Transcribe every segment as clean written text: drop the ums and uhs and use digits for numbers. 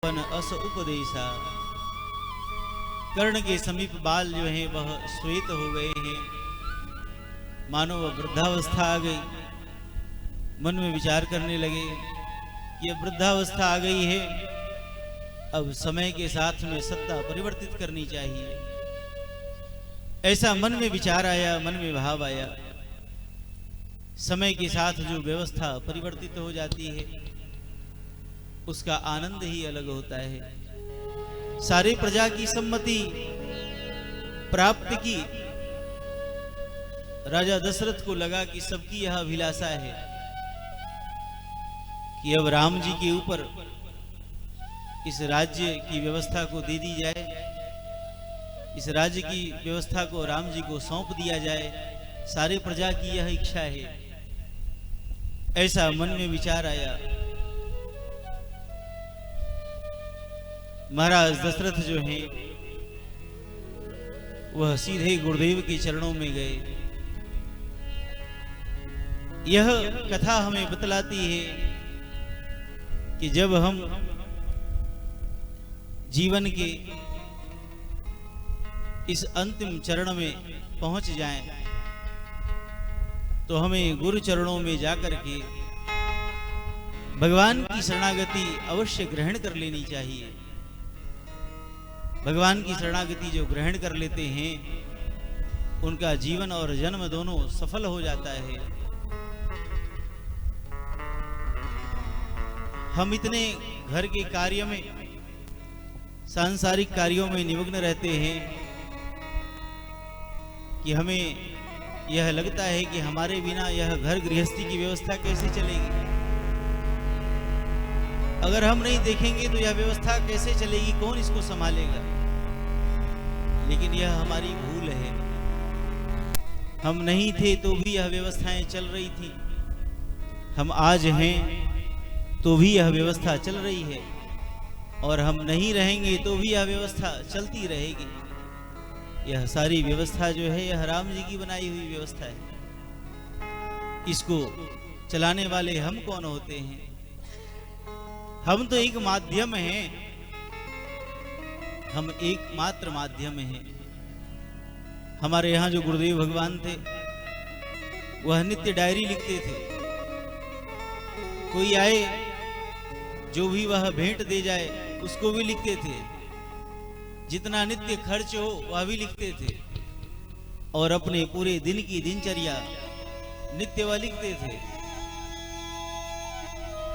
अस उपदेशा। कर्ण के समीप बाल जो हैं वह श्वेत हो गए हैं, मानो वह वृद्धावस्था आ गई। मन में विचार करने लगे कि अब वृद्धावस्था आ गई है, अब समय के साथ में सत्ता परिवर्तित करनी चाहिए। ऐसा मन में विचार आया, मन में भाव आया। समय के साथ जो व्यवस्था परिवर्तित हो जाती है उसका आनंद ही अलग होता है। सारी प्रजा की सम्मति प्राप्त की। राजा दशरथ को लगा कि सबकी यह अभिलाषा है कि अब राम जी के ऊपर इस राज्य की व्यवस्था को दे दी जाए, इस राज्य की व्यवस्था को राम जी को सौंप दिया जाए। सारे प्रजा की यह इच्छा है। ऐसा मन में विचार आया। महाराज दशरथ जो हैं वह सीधे गुरुदेव के चरणों में गए। यह कथा हमें बतलाती है कि जब हम जीवन के इस अंतिम चरण में पहुंच जाएं तो हमें गुरु चरणों में जाकर के भगवान की शरणागति अवश्य ग्रहण कर लेनी चाहिए। भगवान की शरणागति जो ग्रहण कर लेते हैं उनका जीवन और जन्म दोनों सफल हो जाता है। हम इतने घर के कार्य में, सांसारिक कार्यों में निमग्न रहते हैं कि हमें यह लगता है कि हमारे बिना यह घर गृहस्थी की व्यवस्था कैसे चलेगी। अगर हम नहीं देखेंगे तो यह व्यवस्था कैसे चलेगी, कौन इसको संभालेगा। लेकिन यह हमारी भूल है। हम नहीं थे तो भी यह व्यवस्थाएं चल रही थी, हम आज हैं तो भी यह व्यवस्था चल रही है, और हम नहीं रहेंगे तो भी यह व्यवस्था चलती रहेगी। यह सारी व्यवस्था जो है यह राम जी की बनाई हुई व्यवस्था है। इसको चलाने वाले हम कौन होते हैं? हम तो एक माध्यम हैं, हम एकमात्र माध्यम हैं। हमारे यहाँ जो गुरुदेव भगवान थे वह नित्य डायरी लिखते थे। कोई आए जो भी वह भेंट दे जाए उसको भी लिखते थे, जितना नित्य खर्च हो वह भी लिखते थे, और अपने पूरे दिन की दिनचर्या नित्य वह लिखते थे।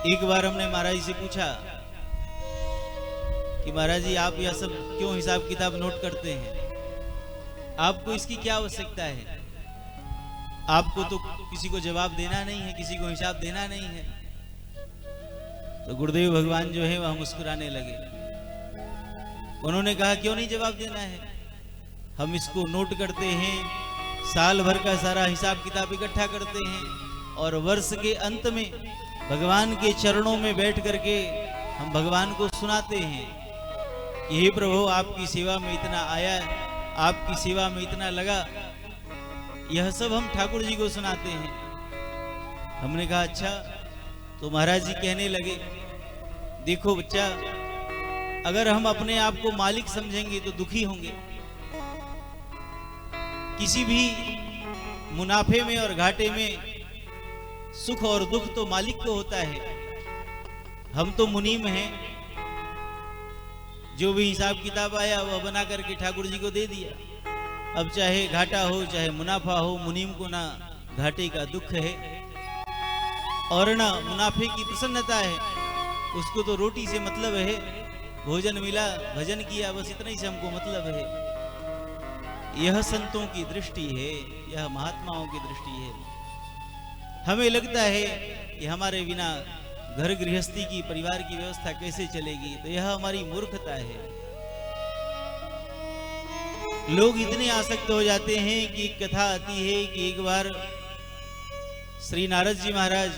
एक बार हमने महाराज से पूछा कि महाराज जी आप यह सब क्यों हिसाब किताब नोट करते हैं, आपको इसकी क्या आवश्यकता है? आपको तो किसी को जवाब देना नहीं है, किसी को हिसाब देना नहीं है। तो गुरुदेव भगवान जो है वह मुस्कुराने लगे। उन्होंने कहा क्यों नहीं जवाब देना है, हम इसको नोट करते हैं, साल भर का सारा हिसाब किताब इकट्ठा करते हैं, और वर्ष के अंत में भगवान के चरणों में बैठ करके हम भगवान को सुनाते हैं कि हे प्रभु आपकी सेवा में इतना आया, आपकी सेवा में इतना लगा। यह सब हम ठाकुर जी को सुनाते हैं। हमने कहा अच्छा। तो महाराज जी कहने लगे देखो बच्चा, अगर हम अपने आप को मालिक समझेंगे तो दुखी होंगे। किसी भी मुनाफे में और घाटे में सुख और दुख तो मालिक को होता है। हम तो मुनीम हैं, जो भी हिसाब किताब आया वह बना करके ठाकुर जी को दे दिया। अब चाहे घाटा हो चाहे मुनाफा हो, मुनीम को ना घाटे का दुख है और ना मुनाफे की प्रसन्नता है। उसको तो रोटी से मतलब है, भोजन मिला, भजन किया, बस इतना ही से हमको मतलब है। यह संतों की दृष्टि है, यह महात्माओं की दृष्टि है। हमें लगता है कि हमारे बिना घर गृहस्थी की, परिवार की व्यवस्था कैसे चलेगी, तो यह हमारी मूर्खता है। लोग इतने आसक्त हो जाते हैं कि एक कथा आती है कि एक बार श्री नारद जी महाराज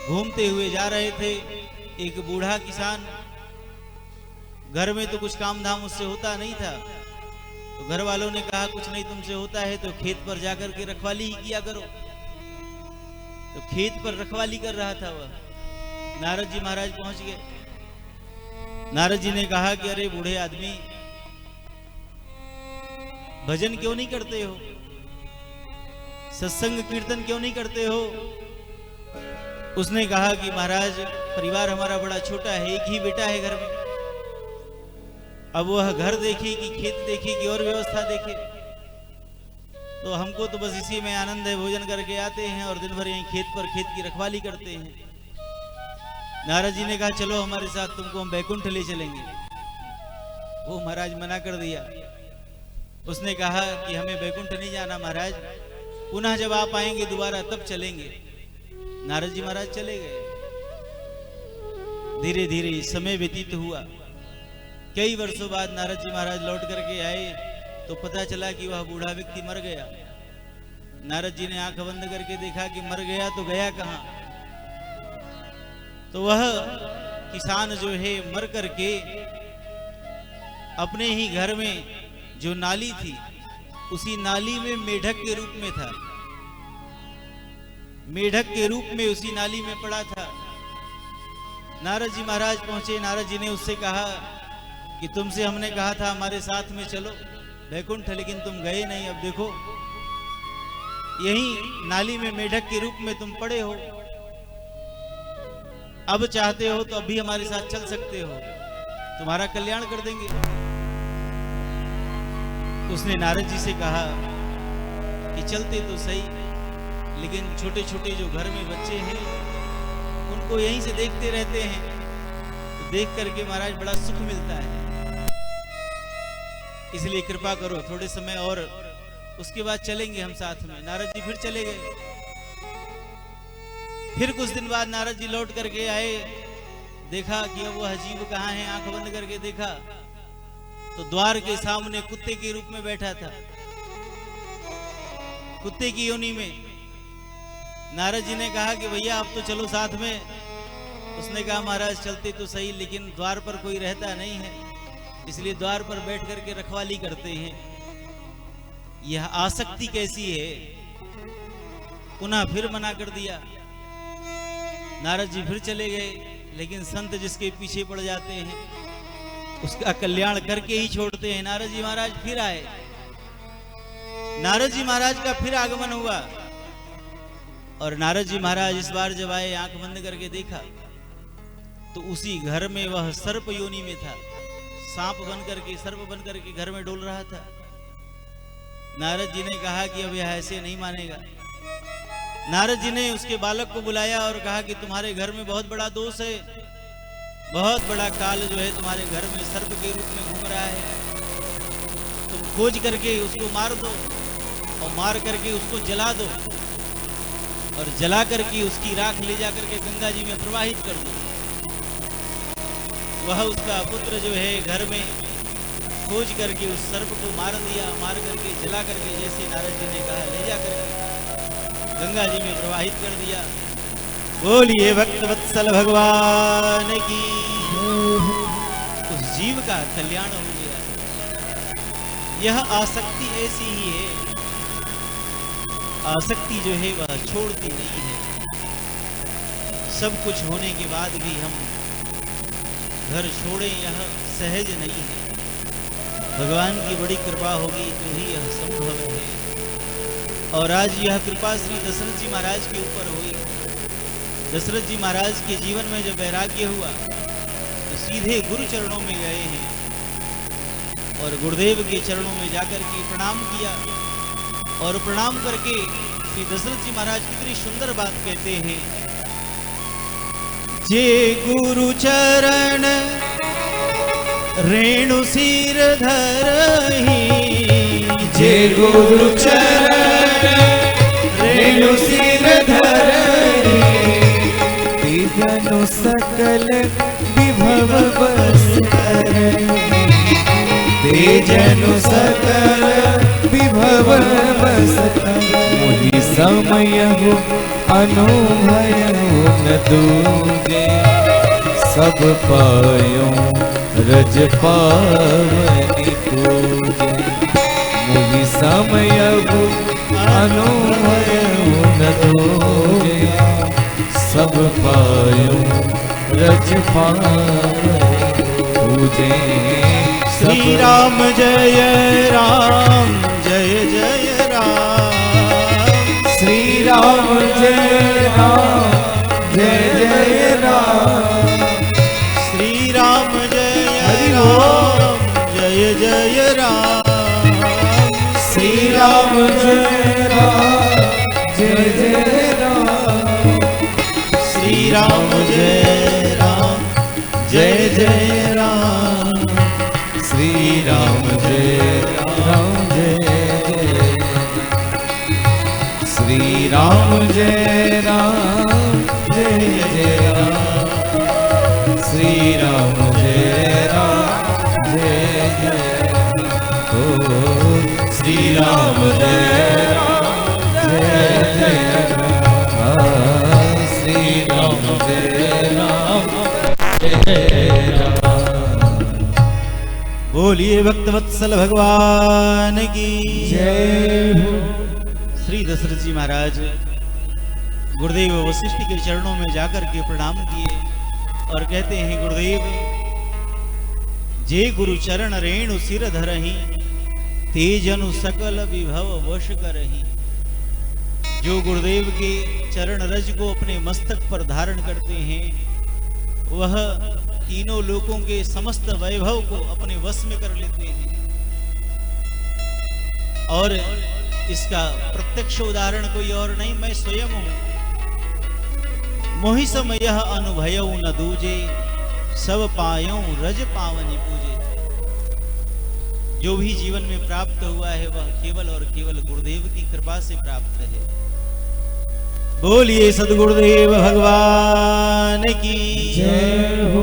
घूमते हुए जा रहे थे। एक बूढ़ा किसान, घर में तो कुछ काम धाम उससे होता नहीं था, तो घर वालों ने कहा कुछ नहीं तुमसे होता है तो खेत पर जाकर के रखवाली ही किया करो। तो खेत पर रखवाली कर रहा था वह। नारद जी महाराज पहुंच गए। नारद जी ने कहा कि अरे बूढ़े आदमी, भजन क्यों नहीं करते हो, सत्संग कीर्तन क्यों नहीं करते हो। उसने कहा कि महाराज परिवार हमारा बड़ा छोटा है, एक ही बेटा है घर में, अब वह घर देखे कि खेत देखे कि और व्यवस्था देखे, तो हमको तो बस इसी में आनंद है, भोजन करके आते हैं और दिन भर यहीं खेत पर खेत की रखवाली करते हैं। नारद जी ने कहा चलो हमारे साथ, तुमको हम बैकुंठ ले चलेंगे। वो महाराज मना कर दिया। उसने कहा कि हमें बैकुंठ नहीं जाना महाराज, पुनः जब आप आएंगे दोबारा तब चलेंगे। नारद जी महाराज चले गए। धीरे धीरे समय व्यतीत हुआ। कई वर्षों बाद नारद जी महाराज लौट करके आए तो पता चला कि वह बूढ़ा व्यक्ति मर गया। नारद जी ने आंख बंद करके देखा कि मर गया तो गया कहां। तो वह किसान जो है मर करके अपने ही घर में जो नाली थी उसी नाली में मेढक के रूप में था, मेढक के रूप में उसी नाली में पड़ा था। नारद जी महाराज पहुंचे। नारद जी ने उससे कहा कि तुमसे हमने कहा था हमारे साथ में चलो बैकुंठ, लेकिन तुम गए नहीं। अब देखो यही नाली में मेढक के रूप में तुम पड़े हो, अब चाहते हो तो अभी हमारे साथ चल सकते हो, तुम्हारा कल्याण कर देंगे। उसने नारद जी से कहा कि चलते तो सही, लेकिन छोटे छोटे जो घर में बच्चे हैं उनको यहीं से देखते रहते हैं, तो देख करके महाराज बड़ा सुख मिलता है, इसलिए कृपा करो थोड़े समय और, उसके बाद चलेंगे हम साथ में। नारद जी फिर चले गए। फिर कुछ दिन बाद नारद जी लौट करके आए, देखा कि अब वह जीव कहाँ है। आंख बंद करके देखा तो द्वार के सामने कुत्ते के रूप में बैठा था, कुत्ते की योनि में। नारद जी ने कहा कि भैया आप तो चलो साथ में। उसने कहा महाराज चलते तो सही, लेकिन द्वार पर कोई रहता नहीं है, इसलिए द्वार पर बैठ करके रखवाली करते हैं। यह आसक्ति कैसी है। पुनः फिर मना कर दिया। नारद जी फिर चले गए, लेकिन संत जिसके पीछे पड़ जाते हैं उसका कल्याण करके ही छोड़ते हैं। नारद जी महाराज फिर आए। नारद जी महाराज का फिर आगमन हुआ और नारद जी महाराज इस बार जब आए, आंख बंद करके देखा तो उसी घर में वह सर्प योनि में था, सांप बन करके, सर्प बन करके घर में डोल रहा था। नारद जी ने कहा कि अब यह ऐसे नहीं मानेगा। नारद जी ने उसके बालक को बुलाया और कहा कि तुम्हारे घर में बहुत बड़ा दोष है, बहुत बड़ा काल जो है तुम्हारे घर में सर्प के रूप में घूम रहा है, तुम खोज करके उसको मार दो और मार करके उसको जला दो और जला करके उसकी राख ले जा करके गंगा जी में प्रवाहित कर दो। वह उसका पुत्र जो है घर में खोज करके उस सर्प को मार दिया, मार करके जला करके, जैसे नारद जी ने कहा, ले जा करके गंगा जी में प्रवाहित कर दिया। बोलिए भक्त वत्सल भगवान की। उस जीव का कल्याण हो गया। यह आसक्ति ऐसी ही है, आसक्ति जो है वह छोड़ती नहीं है। सब कुछ होने के बाद भी हम घर छोड़े, यह सहज नहीं है। भगवान की बड़ी कृपा होगी तो ही यह संभव है। और आज यह कृपा श्री दशरथ जी महाराज के ऊपर हुई। दशरथ जी महाराज के जीवन में जब वैराग्य हुआ तो सीधे गुरु चरणों में गए हैं और गुरुदेव के चरणों में जाकर के प्रणाम किया। और प्रणाम करके श्री दशरथ जी महाराज कितनी सुंदर बात कहते हैं, जे गुरु चरण रेणु सिर धरहि, जे गुरु चरण रेणु सिर धरहि, दिव्यनु सकल विभव बस करहि, तेजनु सकल विभव बस करहि, मोहि समयहु अनुभयहु न दूजे, सब पायो रज पावनि पूजे, मोहि समयहु अनुभयहु न दूजे, सब पायो रज पावनि पूजे। दूजे। श्री राम जय राम जय जय राम। श्री राम जय राम जय जय राम। श्री राम जय राम जय जय राम। श्री राम जय राम जय जय राम। श्री राम जय राम जय जय राम। श्री राम जय राम जय जय। श्री राम जय राम जय जय राम। श्री राम जय राम जय जय। ओ श्री राम जय राम जय जय राम। श्री राम जय राम जय राम। बोलिए भक्तवत्सल भगवान की जय हो। श्री दशरथ जी महाराज गुरुदेव वशिष्ठ के चरणों में जाकर के प्रणाम किए और कहते हैं, गुरुदेव जे गुरु चरण रेणु सिर धरहि, तेजनु सकल विभव वश करहि। जो गुरुदेव के चरण रज को अपने मस्तक पर धारण करते हैं, वह तीनों लोकों के समस्त वैभव को अपने वश में कर लेते हैं। और इसका प्रत्यक्ष उदाहरण कोई और नहीं, मैं स्वयं हूं। मोहि समय अनुभयऊ न दूजे, सब पायऊ रज पावनी पूजे। जो भी जीवन में प्राप्त हुआ है वह केवल और केवल गुरुदेव की कृपा से प्राप्त है। बोलिए सद्गुरुदेव भगवान की जय हो।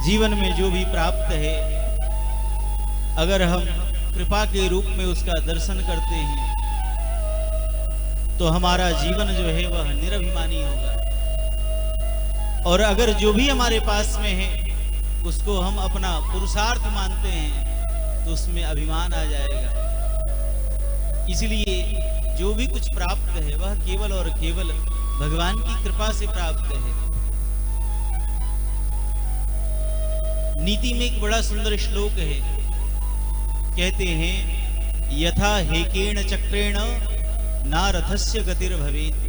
जीवन में जो भी प्राप्त है, अगर हम कृपा के रूप में उसका दर्शन करते हैं तो हमारा जीवन जो है वह निरभिमानी होगा। और अगर जो भी हमारे पास में है उसको हम अपना पुरुषार्थ मानते हैं तो उसमें अभिमान आ जाएगा। इसलिए जो भी कुछ प्राप्त है वह केवल और केवल भगवान की कृपा से प्राप्त है। नीति में एक बड़ा सुंदर श्लोक है, कहते हैं, यथा हेकेण चक्रेण ना रथस्य गतिर भवेत्।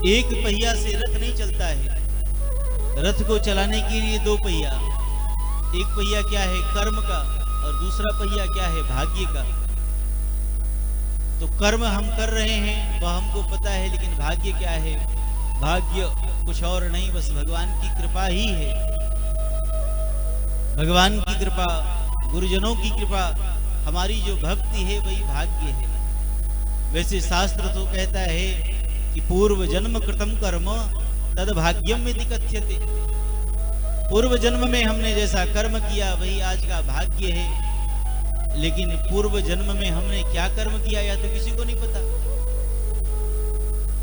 एक पहिया से रथ नहीं चलता है, रथ को चलाने के लिए दो पहिया। एक पहिया क्या है? कर्म का, और दूसरा पहिया क्या है? भाग्य का। तो कर्म हम कर रहे हैं वह हमको पता है, लेकिन भाग्य क्या है? भाग्य कुछ और नहीं, बस भगवान की कृपा ही है। भगवान की कृपा, गुरुजनों की कृपा, हमारी जो भक्ति है वही भाग्य है। वैसे शास्त्र तो कहता है कि पूर्व जन्म कृतम कर्म तद भाग्यम यदि कथ्यते। पूर्व जन्म में हमने जैसा कर्म किया वही आज का भाग्य है। लेकिन पूर्व जन्म में हमने क्या कर्म किया या तो किसी को नहीं पता।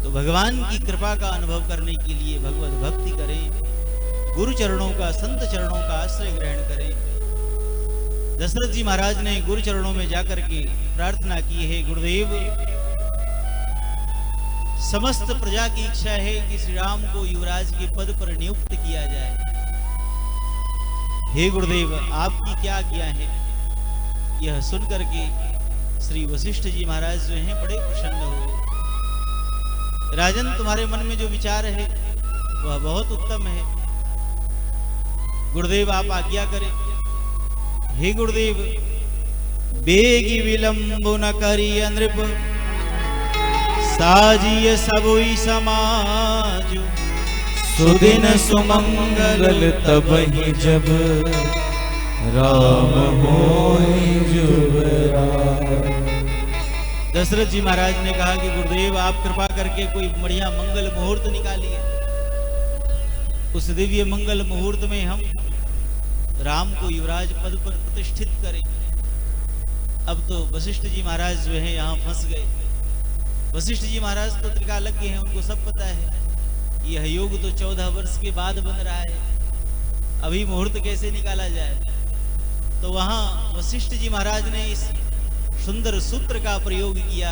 तो भगवान की कृपा का अनुभव करने के लिए भगवत भक्ति करें, गुरु चरणों का, संत चरणों का आश्रय ग्रहण करें। दशरथ जी महाराज ने गुरु चरणों में जाकर के प्रार्थना की है, गुरुदेव समस्त प्रजा की इच्छा है कि श्री राम को युवराज के पद पर नियुक्त किया जाए। हे गुरुदेव, आपकी क्या आज्ञा है? यह सुनकर के श्री वशिष्ठ जी महाराज जो हैं बड़े प्रसन्न हुए। राजन, तुम्हारे मन में जो विचार है वह बहुत उत्तम है। गुरुदेव आप आज्ञा करें। हे गुरुदेव, बेगी विलंब न करिय नृप, साजिय सबोई समाज। सुदिन सुमंगल तबहि जब, राम होय जुबराज। दशरथ जी महाराज ने कहा कि गुरुदेव आप कृपा करके कोई बढ़िया मंगल मुहूर्त निकालिए। उस दिव्य मंगल मुहूर्त में हम राम को युवराज पद पर प्रतिष्ठित करें। अब तो वशिष्ठ जी महाराज जो है यहाँ फंस गए। वशिष्ठ जी महाराज तो त्रिकालज्ञ हैं, उनको सब पता है। यह योग तो 14 वर्ष के बाद बन रहा है, अभी मुहूर्त कैसे निकाला जाए। तो वहां वशिष्ठ जी महाराज ने इस सुंदर सूत्र का प्रयोग किया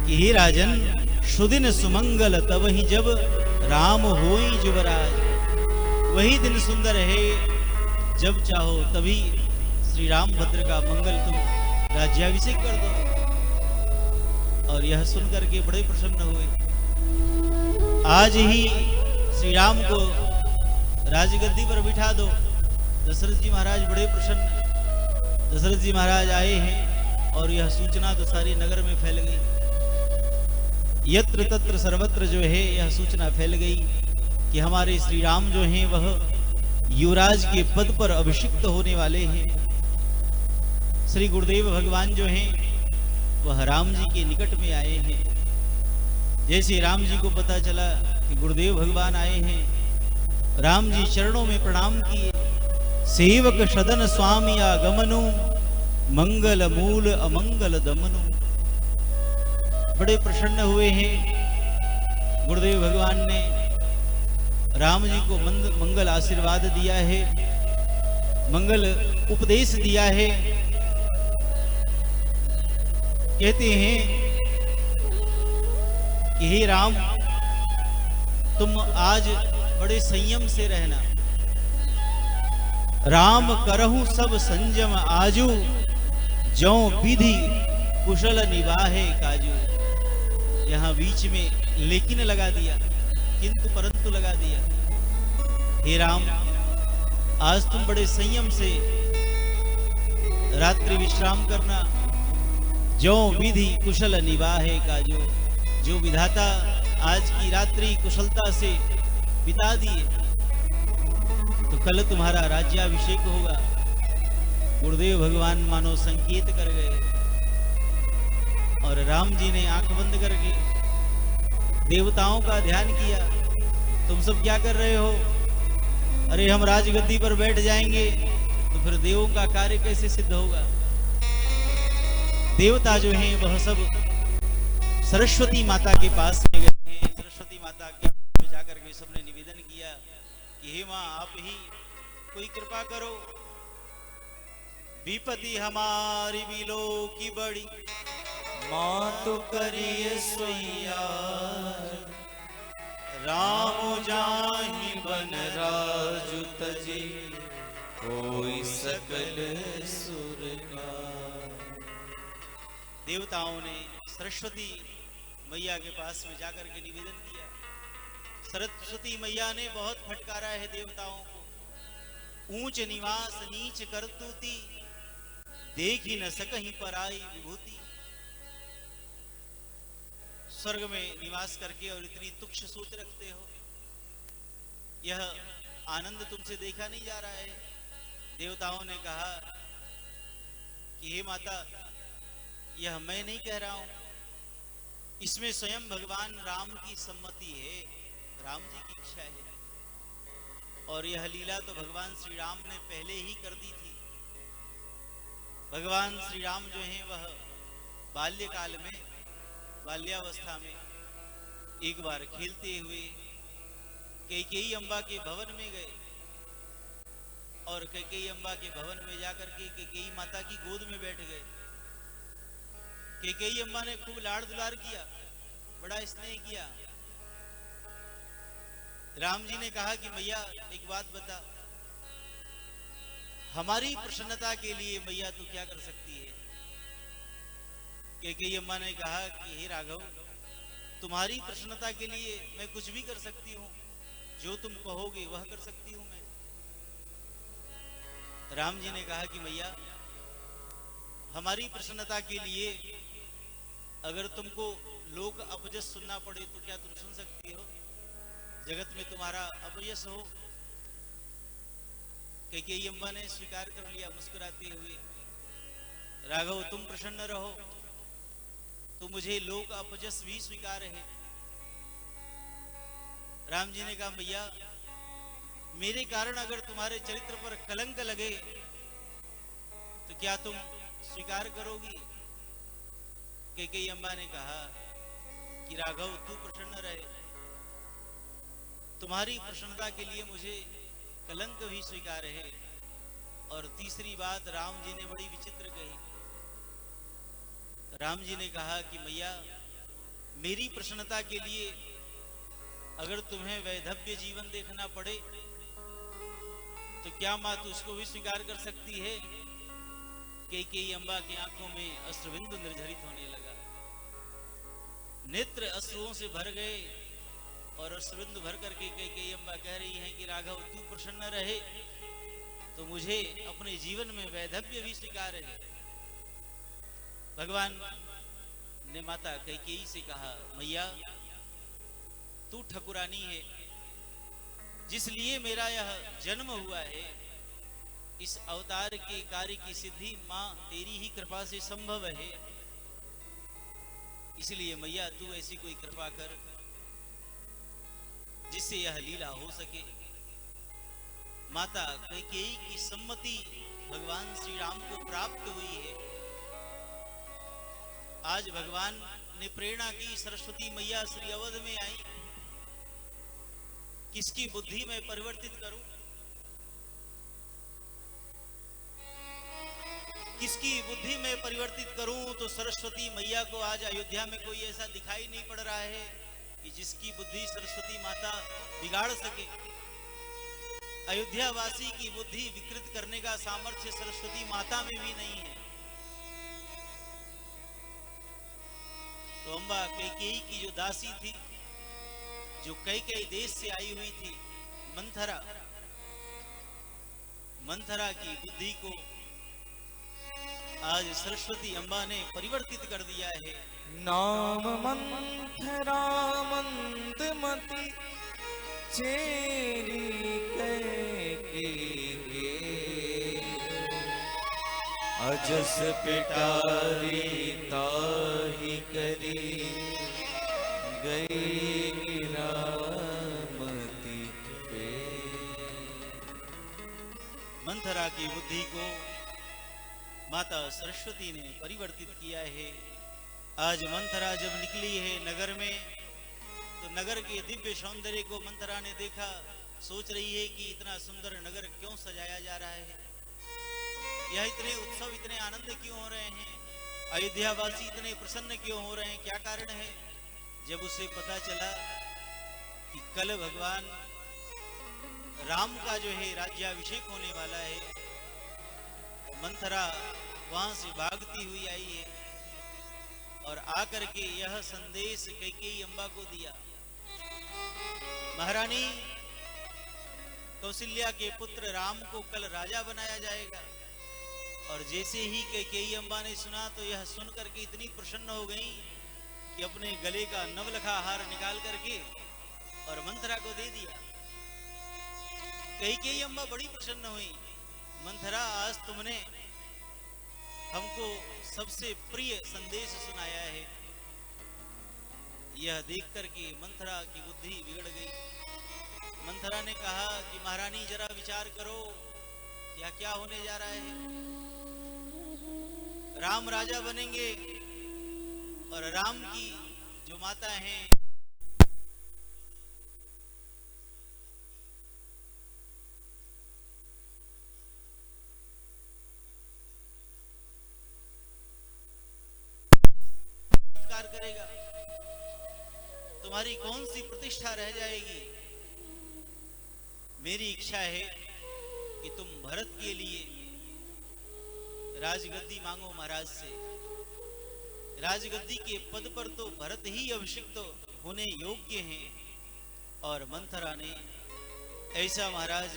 कि हे राजन, सुदिन सुमंगल तब ही जब, राम होई जुबराज। वही दिन सुंदर है, जब चाहो तभी श्री रामभद्र का मंगल तुम राज्याभिषेक कर दो। और यह सुनकर के बड़े प्रसन्न हुए। आज ही श्री राम को राजगद्दी पर बिठा दो। दशरथ जी महाराज बड़े प्रसन्न। दशरथ जी महाराज आए हैं और यह सूचना तो सारे नगर में फैल गई। यत्र तत्र सर्वत्र जो है यह सूचना फैल गई कि हमारे श्री राम जो हैं वह युवराज के पद पर अभिषिक्त होने वाले हैं। श्री गुरुदेव भगवान जो हैं वह राम जी के निकट में आए हैं। जैसे राम जी को पता चला कि गुरुदेव भगवान आए हैं, राम जी चरणों में प्रणाम किए। सेवक सदन स्वामी आगमनु, मंगल मूल अमंगल दमनु। बड़े प्रसन्न हुए हैं। गुरुदेव भगवान ने राम जी को मंगल आशीर्वाद दिया है, मंगल उपदेश दिया है। कहते हैं कि हे राम, तुम आज बड़े संयम से रहना। राम करहु सब संयम आजू, जौ विधि कुशल निवाहे काजू। यहां बीच में लेकिन लगा दिया, किंतु परंतु लगा दिया। हे राम, आज तुम बड़े संयम से रात्रि विश्राम करना। जो विधि कुशल निवाहे काजू। जो विधाता आज की रात्रि कुशलता से बिता दिए तो कल तुम्हारा राज्याभिषेक होगा। गुरुदेव भगवान मानो संकेत कर गए और राम जी ने आंख बंद करके देवताओं का ध्यान किया। तुम सब क्या कर रहे हो? अरे हम राजगद्दी पर बैठ जाएंगे तो फिर देवों का कार्य कैसे सिद्ध होगा? देवता जो हैं वह सब सरस्वती माता के पास में गए हैं। सरस्वती माता के पास में जाकर के सबने निवेदन किया कि हे माँ, आप ही कोई कृपा करो। विपत्ति हमारी बिलो की बड़ी, माँ तो करिए सोइया। राम जाहि बन राजु तजी, कोई सकल सुर का। देवताओं ने सरस्वती मैया के पास में जाकर के निवेदन किया। सरस्वती मैया ने बहुत फटकारा है देवताओं को। ऊंच निवास नीच करतूती, देख ही न सकहीं पराई विभूति। स्वर्ग में निवास करके और इतनी तुच्छ सोच रखते हो, यह आनंद तुमसे देखा नहीं जा रहा है। देवताओं ने कहा कि हे माता, यह मैं नहीं कह रहा हूं, इसमें स्वयं भगवान राम की सम्मति है, राम जी की इच्छा है। और यह लीला तो भगवान श्री राम ने पहले ही कर दी थी। भगवान श्री राम जो हैं वह बाल्यकाल में, बाल्यावस्था में एक बार खेलते हुए कैकेयी अम्बा के भवन में गए और कैकेयी अम्बा के भवन में जाकर के कैकेयी माता की गोद में बैठ गए। कैकेयी अम्बा ने खूब लाड़ दुलार किया, बड़ा स्नेह किया। राम जी ने कहा कि मैया एक बात बता, हमारी प्रसन्नता के लिए मैया तू क्या कर सकती है? कैकेयी अम्मा ने कहा कि हे राघव, तुम्हारी प्रसन्नता के लिए मैं कुछ भी कर सकती हूँ, जो तुम कहोगे वह कर सकती हूँ मैं। राम जी ने कहा कि मैया, हमारी प्रसन्नता के लिए अगर तुमको लोक अपयश सुनना पड़े तो क्या तुम सुन सकती हो? जगत में तुम्हारा अपयश हो। कैकेयी अम्मा ने स्वीकार कर लिया मुस्कुराते हुए। राघव, तुम प्रसन्न रहो, तो मुझे लोक अपयश भी स्वीकार है। राम जी ने कहा मैया, मेरे कारण अगर तुम्हारे चरित्र पर कलंक लगे तो क्या तुम स्वीकार करोगी? कैकेयी अम्बा ने कहा कि राघव, तू प्रसन्न रहे, तुम्हारी प्रसन्नता के लिए मुझे कलंक भी स्वीकार है। और तीसरी बात राम जी ने बड़ी विचित्र कही। राम जी ने कहा कि मैया, मेरी प्रसन्नता के लिए अगर तुम्हें वैधव्य जीवन देखना पड़े तो क्या मात उसको भी स्वीकार कर सकती है? कैकेयी अम्बा की आंखों में अश्रुबिंदु निर्झरित होने लगा, नेत्र अश्रुओं से भर गए और अश्रुबिंदु भर करके कैकेयी अम्बा कह रही हैं कि राघव तू प्रसन्न रहे तो मुझे अपने जीवन में वैधव्य भी स्वीकार है। भगवान ने माता कैकेयी से कहा, मैया तू ठकुरानी है, जिस लिए मेरा यह जन्म हुआ है, इस अवतार के कार्य की सिद्धि मां तेरी ही कृपा से संभव है। इसलिए मैया तू ऐसी कोई कृपा कर जिससे यह लीला हो सके। माता कैकेयी की सम्मति भगवान श्री राम को प्राप्त हुई है। आज भगवान ने प्रेरणा की, सरस्वती मैया श्री अवध में आई, किसकी बुद्धि में परिवर्तित करूं, किसकी बुद्धि में परिवर्तित करूं? तो सरस्वती मैया को आज अयोध्या में कोई ऐसा दिखाई नहीं पड़ रहा है कि जिसकी बुद्धि सरस्वती माता बिगाड़ सके। अयोध्या वासी की बुद्धि विकृत करने का सामर्थ्य सरस्वती माता में भी नहीं है। तो अम्बा कैकेयी की जो दासी थी, जो कई देश से आई हुई थी, मंथरा की बुद्धि को आज सरस्वती अम्बा ने परिवर्तित कर दिया है। नाम मंथरा मंदमती चेरी कैकेयी, अजस पिटारी ताहि करी गई गिरामती पे। मंथरा की बुद्धि को माता सरस्वती ने परिवर्तित किया है। आज मंथरा जब निकली है नगर में, तो नगर के दिव्य सौंदर्य को मंथरा ने देखा, सोच रही है कि इतना सुंदर नगर क्यों सजाया जा रहा है, यह इतने उत्सव, इतने आनंद क्यों हो रहे हैं, अयोध्या वासी इतने प्रसन्न क्यों हो रहे हैं, क्या कारण है? जब उसे पता चला कि कल भगवान राम का जो है राज्याभिषेक होने वाला है, मंथरा वहां से भागती हुई आई है और आकर के यह संदेश कैकेयी अम्बा को दिया, महारानी कौशल्या के पुत्र राम को कल राजा बनाया जाएगा। और जैसे ही कैकेयी अम्बा ने सुना तो यह सुनकर के इतनी प्रसन्न हो गई कि अपने गले का नवलखा हार निकाल करके और मंथरा को दे दिया। कैकेयी अम्बा बड़ी प्रसन्न हुई, मंथरा आज तुमने हमको सबसे प्रिय संदेश सुनाया है। यह देख करके मंथरा की बुद्धि बिगड़ गई। मंथरा ने कहा कि महारानी जरा विचार करो, यह क्या होने जा रहा है? राम राजा बनेंगे और राम की जो माता हैं करेगा, तुम्हारी कौन सी प्रतिष्ठा रह जाएगी? मेरी इच्छा है कि तुम भरत के लिए राजगद्दी मांगो महाराज से। राजगद्दी के पद पर तो भरत ही अभिषिक्त होने योग्य हैं। और मंथरा ने ऐसा महाराज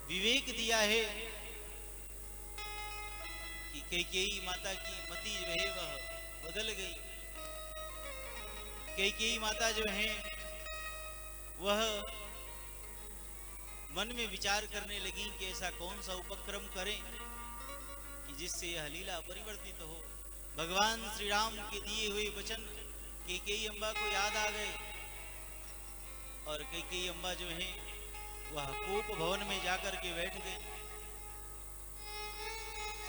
विवेक दिया है कि कैकेयी माता की मति जो है वह बदल गई। कैकेयी माता जो है वह मन में विचार करने लगी कि ऐसा कौन सा उपक्रम करें कि जिससे यह लीला परिवर्तित हो। भगवान श्री राम के दिए हुए वचन कैकेयी अम्बा को याद आ गए और कैकेयी अम्बा जो है वह कोप भवन में जाकर के बैठ गए।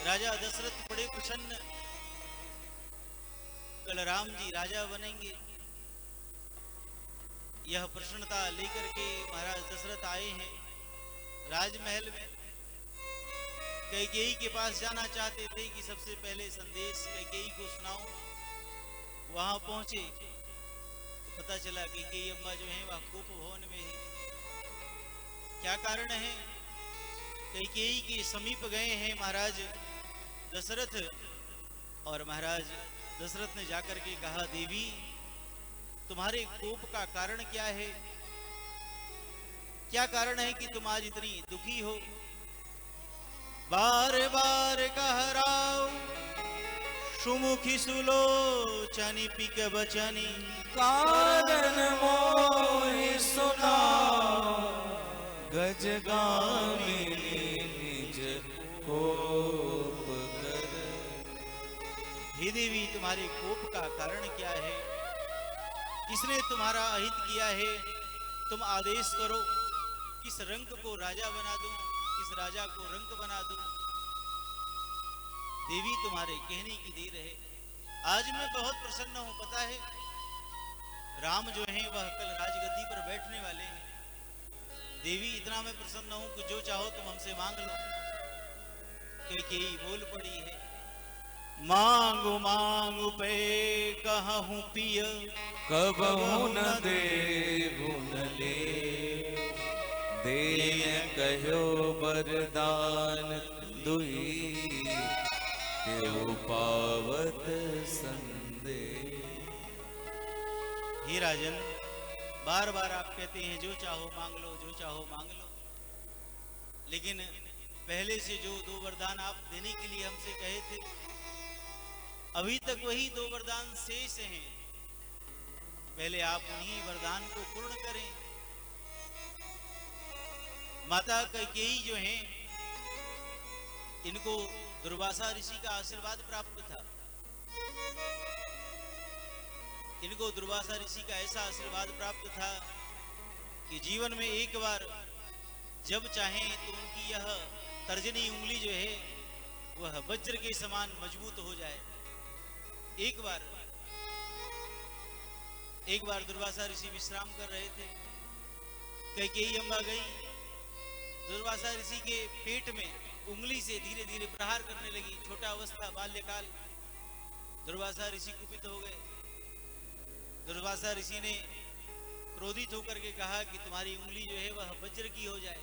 राजा दशरथ बड़े प्रसन्न, कल राम जी राजा बनेंगे, यह प्रसन्नता लेकर के महाराज दशरथ आए हैं राजमहल में। कैकेयी के पास जाना चाहते थे कि सबसे पहले संदेश कैकेयी को सुनाऊं। वहां पहुंचे तो पता चला कि कैकेयी अम्बा जो है वह कोप भवन में है। क्या कारण है? कैकेयी के समीप गए हैं महाराज दशरथ, और महाराज दशरथ ने जाकर के कहा, देवी तुम्हारे कोप का कारण क्या है? क्या कारण है कि तुम आज इतनी दुखी हो? बार बार कहराओ सुमुखी सुलोचनी पिक बचनी, कारण मोहि सुना गजगामिनी निज कोप कर। हे देवी तुम्हारे कोप का कारण क्या है? किसने तुम्हारा अहित किया है? तुम आदेश करो, किस रंग को राजा बना दूं, किस राजा को रंग बना दूं। देवी तुम्हारे कहने की देर है। आज मैं बहुत प्रसन्न हूं, पता है राम जो हैं वह कल राजगद्दी पर बैठने वाले हैं। देवी इतना मैं प्रसन्न हूं कि जो चाहो तुम हमसे मांग लो। कैकेयी बोल पड़ी है, मांगू मांगू पे कहूं पिय, कबहु न देहु न ले, देन कहो वरदान दुई, तेउ पावत संदेह। हे राजन, बार बार आप कहते हैं जो चाहो मांग लो, जो चाहो मांग लो, लेकिन पहले से जो 2 वरदान आप देने के लिए हमसे कहे थे, अभी तक वही 2 वरदान शेष हैं। पहले आप उन्हीं वरदान को पूर्ण करें। माता कैकेयी जो हैं, इनको दुर्वासा ऋषि का आशीर्वाद प्राप्त था। इनको दुर्वासा ऋषि का ऐसा आशीर्वाद प्राप्त था कि जीवन में एक बार जब चाहें तो उनकी यह तर्जनी उंगली जो है वह वज्र के समान मजबूत हो जाए। एक बार दुर्वासा ऋषि विश्राम कर रहे थे। कैकेयी अम्बा गई, दुर्वासा ऋषि के पेट में उंगली से धीरे धीरे प्रहार करने लगी। छोटा अवस्था, बाल्यकाल। दुर्वासा ऋषि कुपित हो गए। दुर्वासा ऋषि ने क्रोधित होकर के कहा कि तुम्हारी उंगली जो है वह वज्र की हो जाए।